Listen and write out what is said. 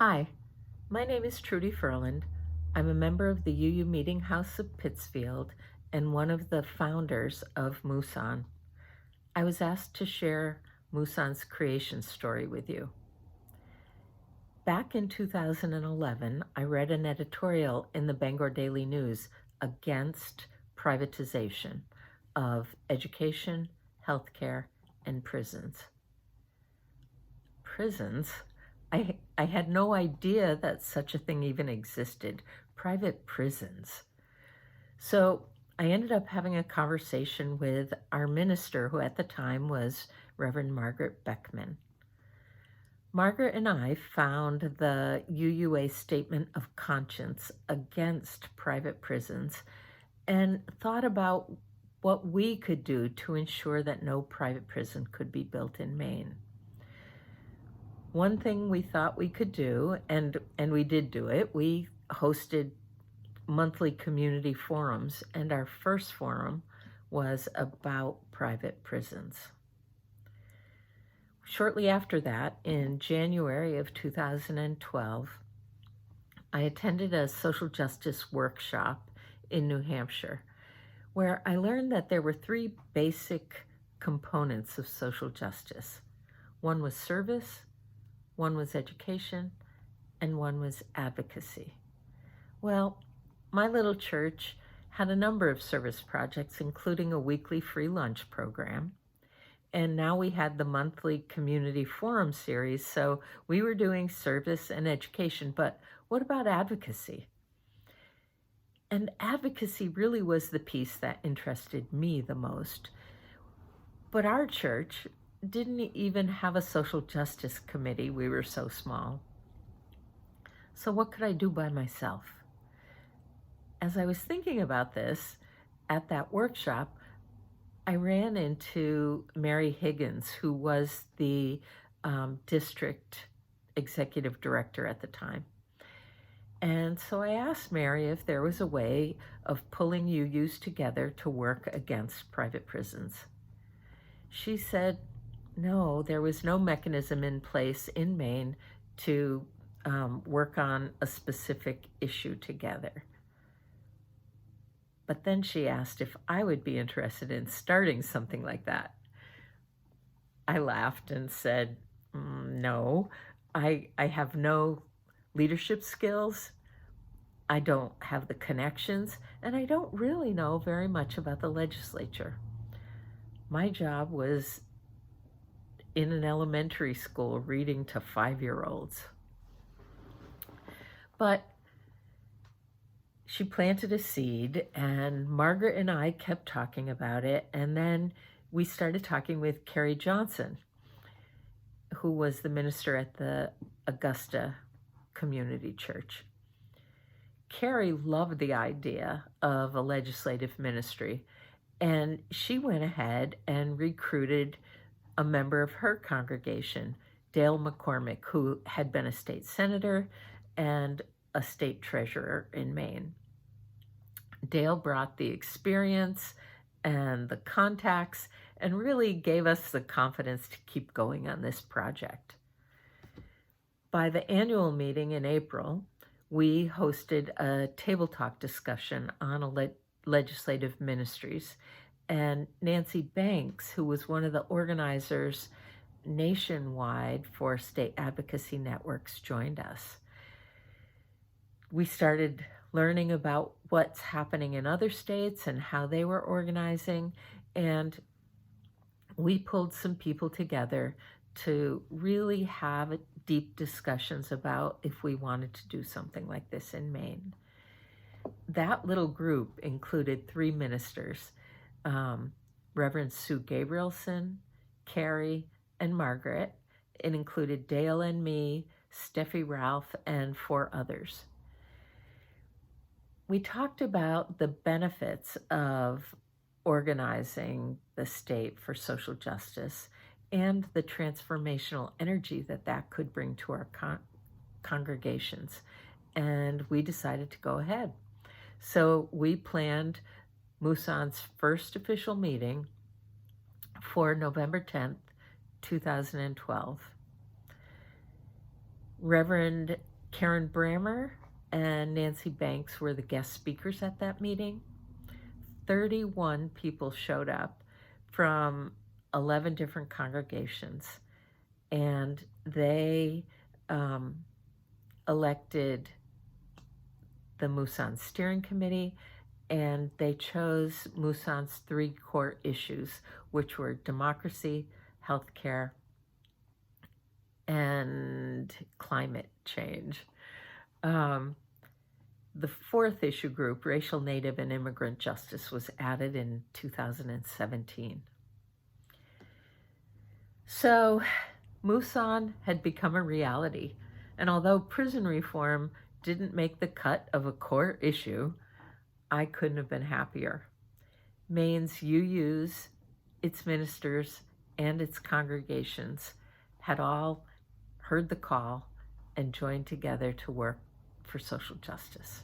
Hi, my name is Trudy Ferland. I'm a member of the UU Meeting House of Pittsfield and one of the founders of MUUSAN. I was asked to share MUUSAN's creation story with you. Back in 2011, I read an editorial in the Bangor Daily News against privatization of education, healthcare, and prisons. Prisons? I had no idea that such a thing even existed, private prisons. So I ended up having a conversation with our minister, who at the time was Reverend Margaret Beckman. Margaret and I found the UUA Statement of Conscience against private prisons and thought about what we could do to ensure that no private prison could be built in Maine. One thing we thought we could do, and we did do it, we hosted monthly community forums, and our first forum was about private prisons. Shortly after that, in January of 2012, I attended a social justice workshop in New Hampshire, where I learned that there were three basic components of social justice. One was service, one was education, and one was advocacy. Well, my little church had a number of service projects, including a weekly free lunch program. And now we had the monthly community forum series, so we were doing service and education, but what about advocacy? And advocacy really was the piece that interested me the most. But our church didn't even have a social justice committee. We were so small. So what could I do by myself? As I was thinking about this at that workshop, I ran into Mary Higgins, who was the district executive director at the time. And so I asked Mary if there was a way of pulling UUs together to work against private prisons. She said, no, there was no mechanism in place in Maine to work on a specific issue together. But then she asked if I would be interested in starting something like that. I laughed and said, no, I have no leadership skills, I don't have the connections, and I don't really know very much about the legislature. My job was in an elementary school reading to 5-year-olds. But she planted a seed, and Margaret and I kept talking about it, and then we started talking with Carrie Johnson, who was the minister at the Augusta Community Church. Carrie loved the idea of a legislative ministry, and she went ahead and recruited a member of her congregation, Dale McCormick, who had been a state senator and a state treasurer in Maine. Dale brought the experience and the contacts and really gave us the confidence to keep going on this project. By the annual meeting in April, we hosted a table talk discussion on legislative ministries, and Nancy Banks, who was one of the organizers nationwide for state advocacy networks, joined us. We started learning about what's happening in other states and how they were organizing, and we pulled some people together to really have deep discussions about if we wanted to do something like this in Maine. That little group included 3 ministers, Reverend Sue Gabrielson, Carrie, and Margaret. It included Dale and me, Steffi Ralph, and 4 others. We talked about the benefits of organizing the state for social justice and the transformational energy that that could bring to our congregations. And we decided to go ahead. So we planned MUUSAN's first official meeting for November 10th, 2012. Reverend Karen Brammer and Nancy Banks were the guest speakers at that meeting. 31 people showed up from 11 different congregations, and they elected the MUUSAN Steering Committee, and they chose MUUSAN's 3 core issues, which were democracy, healthcare, and climate change. The 4th issue group, racial, native, and immigrant justice, was added in 2017. So MUUSAN had become a reality, and although prison reform didn't make the cut of a core issue, I couldn't have been happier. Maine's UUs, its ministers, and its congregations had all heard the call and joined together to work for social justice.